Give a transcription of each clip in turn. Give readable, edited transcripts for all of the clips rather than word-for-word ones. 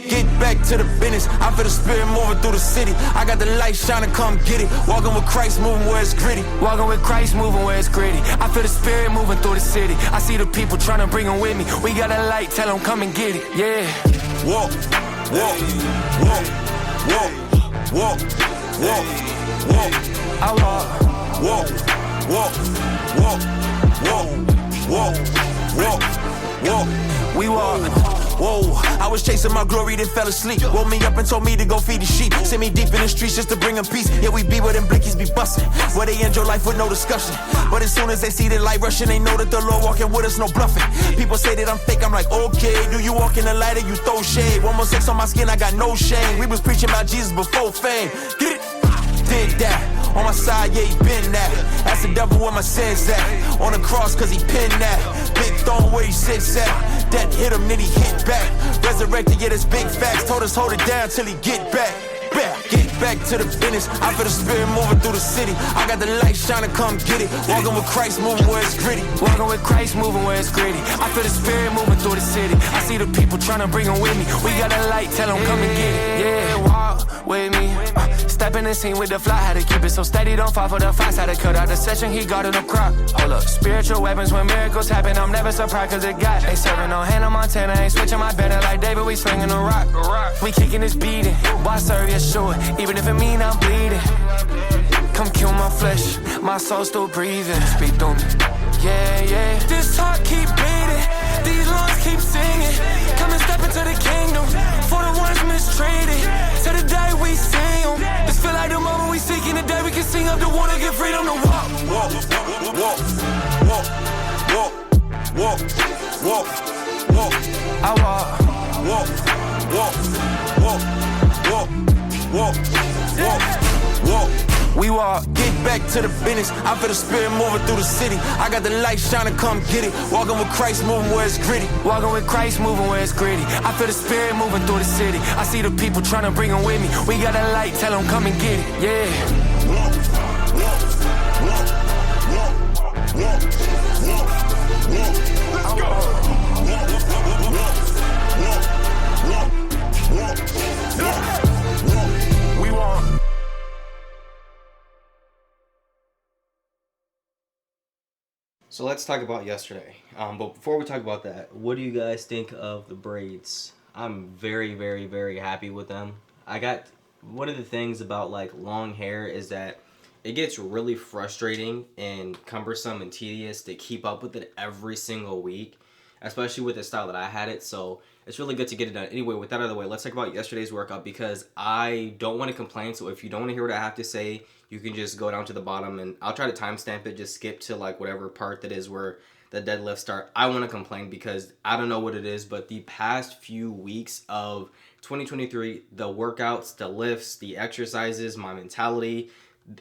Get back to the business, I feel the spirit moving through the city. I got the light shining, come get it. Walking with Christ, moving where it's gritty. Walking with Christ, moving where it's gritty. I feel the spirit moving through the city. I see the people trying to bring them with me. We got a light, tell them come and get it, yeah. Walk, walk, walk, walk, walk, walk, walk. I walk, walk, walk, walk, walk, walk, walk. We walk. Whoa, I was chasing my glory, then fell asleep. Woke me up and told me to go feed the sheep. Sent me deep in the streets just to bring them peace. Yeah, we be where them blickies be bustin', where they enjoy life with no discussion. But as soon as they see the light rushing, they know that the Lord walking with us, no bluffing. People say that I'm fake, I'm like, okay. Do you walk in the light or you throw shade? 1 more sex on my skin, I got no shame. We was preaching about Jesus before fame. Get it? Did that. On my side, yeah, he been that. That's the devil where my sins at. On the cross, cause he pinned that. Big throne where he sits at. That hit him, then he hit back. Resurrected, yeah, that's big facts. Told us hold it down till he get back. Get back to the business. I feel the spirit moving through the city. I got the light shining, come get it. Walking with Christ, moving where it's gritty. Walking with Christ, moving where it's gritty. I feel the spirit moving through the city. I see the people trying to bring them with me. We got a light, tell them come and get it. Yeah, walk with me. Step in the scene with the fly, had to keep it so steady, don't fall for the fox. Had to cut out the session, he got in the crop. Hold up, spiritual weapons when miracles happen. I'm never surprised cause it got. Ain't serving no Hannah Montana, ain't switching my banner like David, we slinging the rock. We kicking this beating, why serve Yeshua, even if it mean I'm bleeding. Come kill my flesh, my soul still breathing. Speak through me, yeah, yeah. This heart keep beating, these lungs keep singing. Come and step into the kingdom, for the ones mistreated. To the day we see them, this feel like the moment we seeking. The day we can sing up the water, get freedom to walk. Walk, walk, walk, walk, walk, walk, walk. I walk, walk, walk, walk, walk, walk, walk, walk. We walk, get back to the business. I feel the spirit moving through the city. I got the light shining, come get it. Walking with Christ, moving where it's gritty. Walking with Christ, moving where it's gritty. I feel the spirit moving through the city. I see the people trying to bring them with me. We got a light, tell them come and get it, yeah. Walk, walk, walk, walk, walk, walk, walk. Let's go. Walk, walk, walk, walk, walk. We walk. So let's talk about yesterday. But before we talk about that, what do you guys think of the braids? I'm very, very, very happy with them. One of the things about like long hair is that it gets really frustrating and cumbersome and tedious to keep up with it every single week, especially with the style that I had it. So it's really good to get it done. Anyway, with that out of the way, let's talk about yesterday's workout because I don't want to complain. So if you don't want to hear what I have to say, you can just go down to the bottom and I'll try to timestamp it. Just skip to like whatever part that is where the deadlifts start. I want to complain because I don't know what it is, but the past few weeks of 2023, the workouts, the lifts, the exercises, my mentality,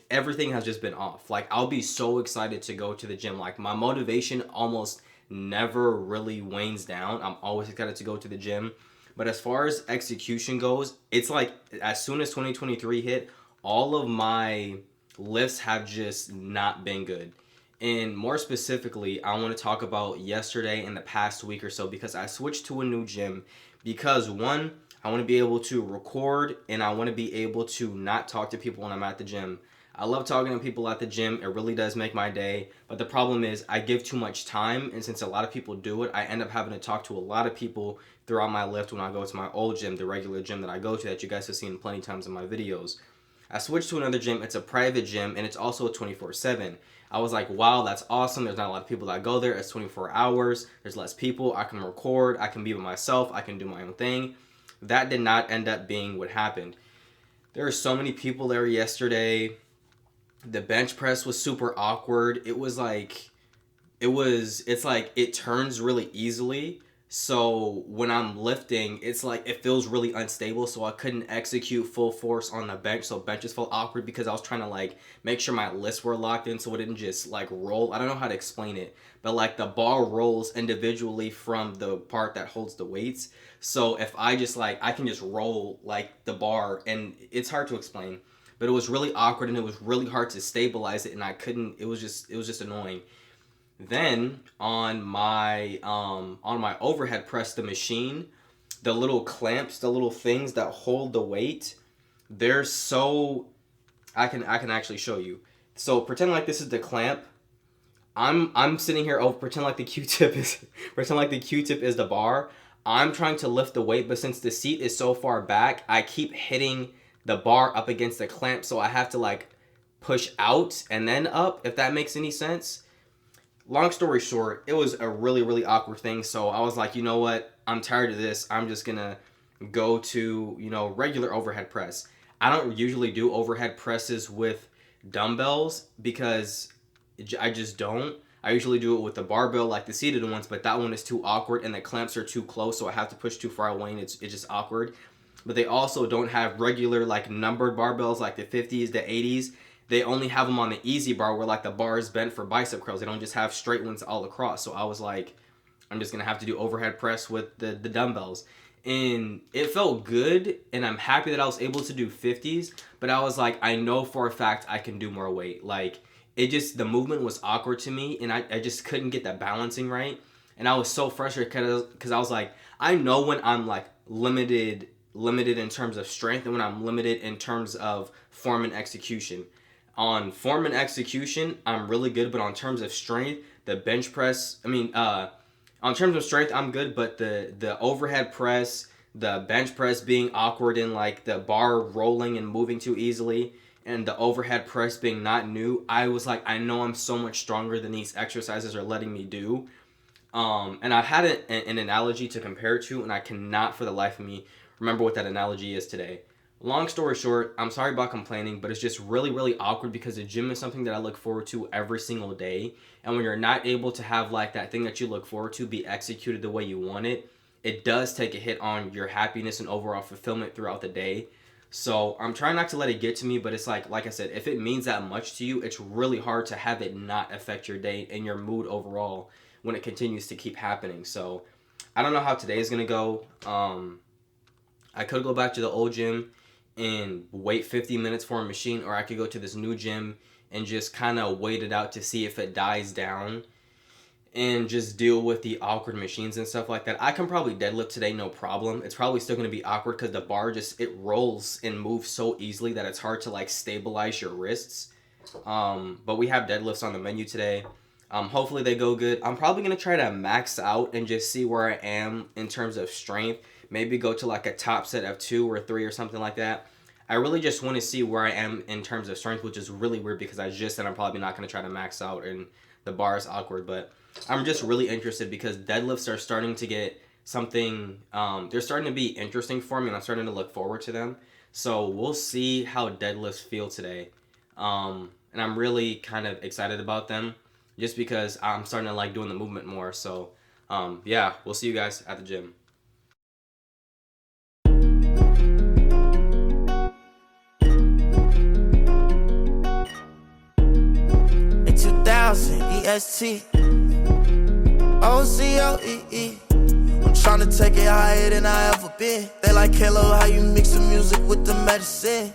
everything has just been off. Like I'll be so excited to go to the gym. Like my motivation almost never really wanes down. I'm always excited to go to the gym. But as far as execution goes, it's like as soon as 2023 hit, all of my lifts have just not been good. And more specifically, I want to talk about yesterday and the past week or so because I switched to a new gym because one, I want to be able to record and I want to be able to not talk to people when I'm at the gym. I love talking to people at the gym. It really does make my day. But the problem is I give too much time. And since a lot of people do it, I end up having to talk to a lot of people throughout my lift when I go to my old gym, the regular gym that I go to that you guys have seen plenty of times in my videos. I switched to another gym. It's a private gym and it's also a 24/7. I was like, wow, that's awesome. There's not a lot of people that go there. It's 24 hours. There's less people. I can record. I can be with myself. I can do my own thing. That did not end up being what happened. There were so many people there yesterday. The bench press was super awkward. It's like it turns really easily. So when I'm lifting, it's like it feels really unstable. So I couldn't execute full force on the bench. So benches felt awkward because I was trying to like make sure my lifts were locked in so it didn't just like roll. I don't know how to explain it, but like the bar rolls individually from the part that holds the weights. So if I just like, I can just roll like the bar and it's hard to explain, but it was really awkward and it was really hard to stabilize it. And I couldn't, it was just annoying. Then on my overhead press, the machine, the little clamps, the little things that hold the weight, they're so, I can actually show you. So pretend like this is the clamp. I'm sitting here, pretend like the Q-tip is the bar. I'm trying to lift the weight, but since the seat is so far back, I keep hitting the bar up against the clamp, so I have to like push out and then up, if that makes any sense. Long story short, it was a really, really awkward thing. So I was like, you know what? I'm tired of this. I'm just gonna go to, regular overhead press. I don't usually do overhead presses with dumbbells because I just don't. I usually do it with the barbell, like the seated ones, but that one is too awkward and the clamps are too close, so I have to push too far away and it's just awkward. But they also don't have regular like numbered barbells like the 50s, the 80s. They only have them on the easy bar where like the bar is bent for bicep curls. They don't just have straight ones all across. So I was like, I'm just going to have to do overhead press with the dumbbells. And it felt good, and I'm happy that I was able to do 50s, but I was like, I know for a fact I can do more weight. Like, the movement was awkward to me, and I just couldn't get that balancing right. And I was so frustrated because I was like, I know when I'm like limited in terms of strength and when I'm limited in terms of form and execution. On form and execution, I'm really good, but on terms of strength, the bench press, on terms of strength, I'm good, but the overhead press, the bench press being awkward and like the bar rolling and moving too easily, and the overhead press being not new, I was like, I know I'm so much stronger than these exercises are letting me do. And I had an analogy to compare it to, and I cannot for the life of me remember what that analogy is today. Long story short, I'm sorry about complaining, but it's just really, really awkward because the gym is something that I look forward to every single day. And when you're not able to have like that thing that you look forward to be executed the way you want it, it does take a hit on your happiness and overall fulfillment throughout the day. So I'm trying not to let it get to me, but it's like I said, if it means that much to you, it's really hard to have it not affect your day and your mood overall when it continues to keep happening. So I don't know how today is going to go. I could go back to the old gym and wait 50 minutes for a machine, or I could go to this new gym and just kind of wait it out to see if it dies down and just deal with the awkward machines and stuff like that. I can probably deadlift today, no problem. It's probably still going to be awkward because the bar it rolls and moves so easily that it's hard to like stabilize your wrists. But we have deadlifts on the menu today. Hopefully they go good. I'm probably going to try to max out and just see where I am in terms of strength. Maybe go to like a top set of 2 or 3 or something like that. I really just want to see where I am in terms of strength, which is really weird because I just said I'm probably not going to try to max out and the bar is awkward. But I'm just really interested because deadlifts are starting to get something, they're starting to be interesting for me and I'm starting to look forward to them. So we'll see how deadlifts feel today. And I'm really kind of excited about them just because I'm starting to like doing the movement more. So yeah, we'll see you guys at the gym. EST OCOEE. I'm tryna take it higher than I ever been. They like, hello, how you mix the music with the medicine?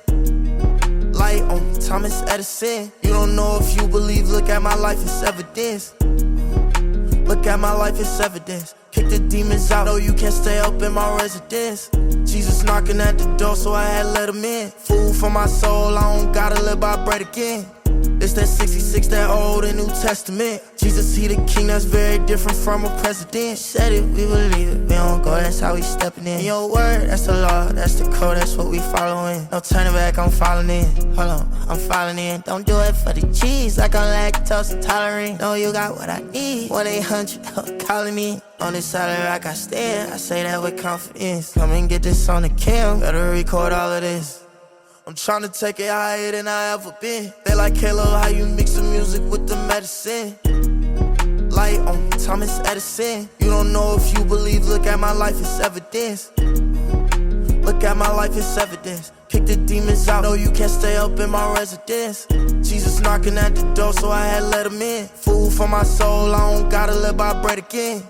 Light on Thomas Edison. You don't know if you believe, look at my life, it's evidence. Look at my life, it's evidence. Kick the demons out, no, you can't stay up in my residence. Jesus knocking at the door, so I had to let him in. Food for my soul, I don't gotta live by bread again. It's that 66, that Old and New Testament. Jesus, he the king, that's very different from a president. Said it, we believe it, we don't go, that's how we stepping in. Your word, that's the law, that's the code, that's what we following. No turning back, I'm falling in. Hold on, I'm falling in. Don't do it for the cheese, like I'm lactose intolerant. No, you got what I need. 1-800, calling me. On this side of the rock I stand, I say that with confidence. Come and get this on the cam, better record all of this. I'm tryna take it higher than I ever been. They like, hello, how you mix the music with the medicine? Light on Thomas Edison. You don't know if you believe, look at my life, it's evidence. Look at my life, it's evidence. Kick the demons out, no, you can't stay up in my residence. Jesus knocking at the door, so I had to let him in. Food for my soul, I don't gotta live by bread again.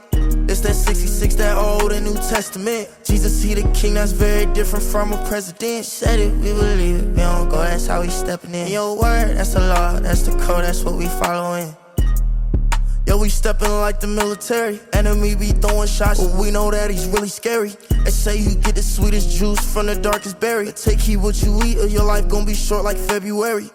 It's that 66, that Old and New Testament. Jesus, he the king, that's very different from a president. Said it, we believe it, we don't go, that's how we stepping in. Your word, that's the law, that's the code, that's what we following. Yo, we steppin' like the military. Enemy be throwing shots, but we know that he's really scary. They say you get the sweetest juice from the darkest berry. But take heed what you eat or your life gon' be short like February.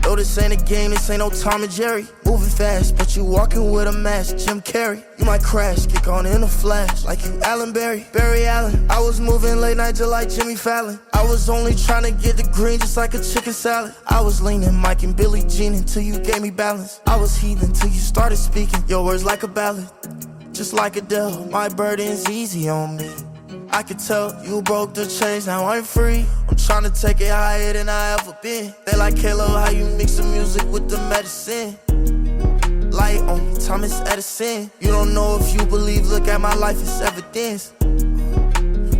Though this ain't a game, this ain't no Tom and Jerry. Moving fast, but you walking with a mask, Jim Carrey. You might crash, kick on in a flash, like you Allen Barry Allen. I was moving late night just like Jimmy Fallon. I was only trying to get the green just like a chicken salad. I was leaning Mike and Billie Jean until you gave me balance. I was heathing till you started speaking your words like a ballad. Just like Adele, my burden's easy on me. I could tell you broke the chains, now I'm free. I'm trying to take it higher than I ever been. They like Halo, how you mix the music with the medicine. Light on Thomas Edison. You don't know if you believe, look at my life, it's evidence.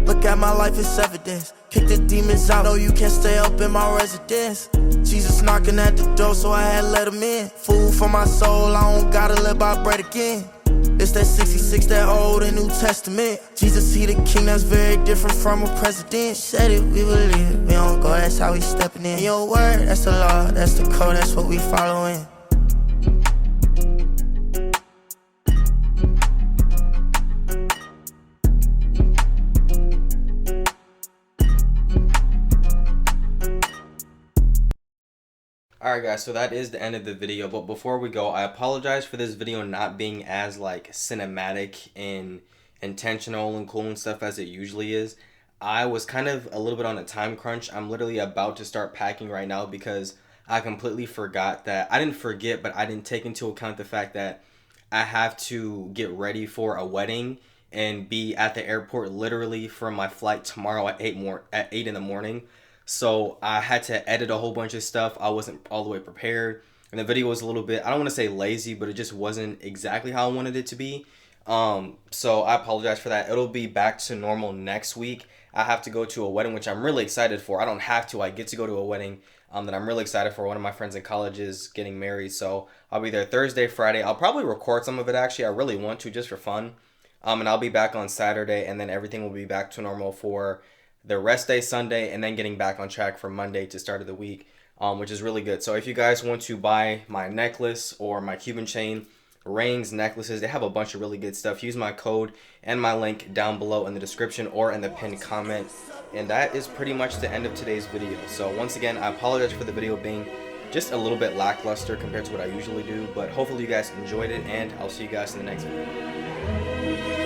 Look at my life, it's evidence. Kick the demons out, no you can't stay up in my residence. Jesus knocking at the door, so I had to let him in. Food for my soul, I don't gotta live by bread again. It's that 66, that Old and New Testament. Jesus, he the king, that's very different from a president. Said it, we believe it, we don't go, that's how we stepping in. Your word, that's the law, that's the code, that's what we following. Alright guys, so that is the end of the video, but before we go, I apologize for this video not being as like cinematic and intentional and cool and stuff as it usually is. I was kind of a little bit on a time crunch. I'm literally about to start packing right now because I completely forgot that, I didn't forget, but I didn't take into account the fact that I have to get ready for a wedding and be at the airport literally for my flight tomorrow at 8 in the morning. So I had to edit a whole bunch of stuff. I wasn't all the way prepared. And the video was a little bit, I don't want to say lazy, but it just wasn't exactly how I wanted it to be. So I apologize for that. It'll be back to normal next week. I have to go to a wedding, which I'm really excited for. I don't have to. I get to go to a wedding that I'm really excited for. One of my friends in college is getting married. So I'll be there Thursday, Friday. I'll probably record some of it, actually. I really want to, just for fun. And I'll be back on Saturday, and then everything will be back to normal for the rest day Sunday, and then getting back on track for Monday to start of the week, which is really good. So if you guys want to buy my necklace or my Cuban chain, rings, necklaces, they have a bunch of really good stuff. Use my code and my link down below in the description or in the pinned comment. And that is pretty much the end of today's video. So once again, I apologize for the video being just a little bit lackluster compared to what I usually do, but hopefully you guys enjoyed it, and I'll see you guys in the next video.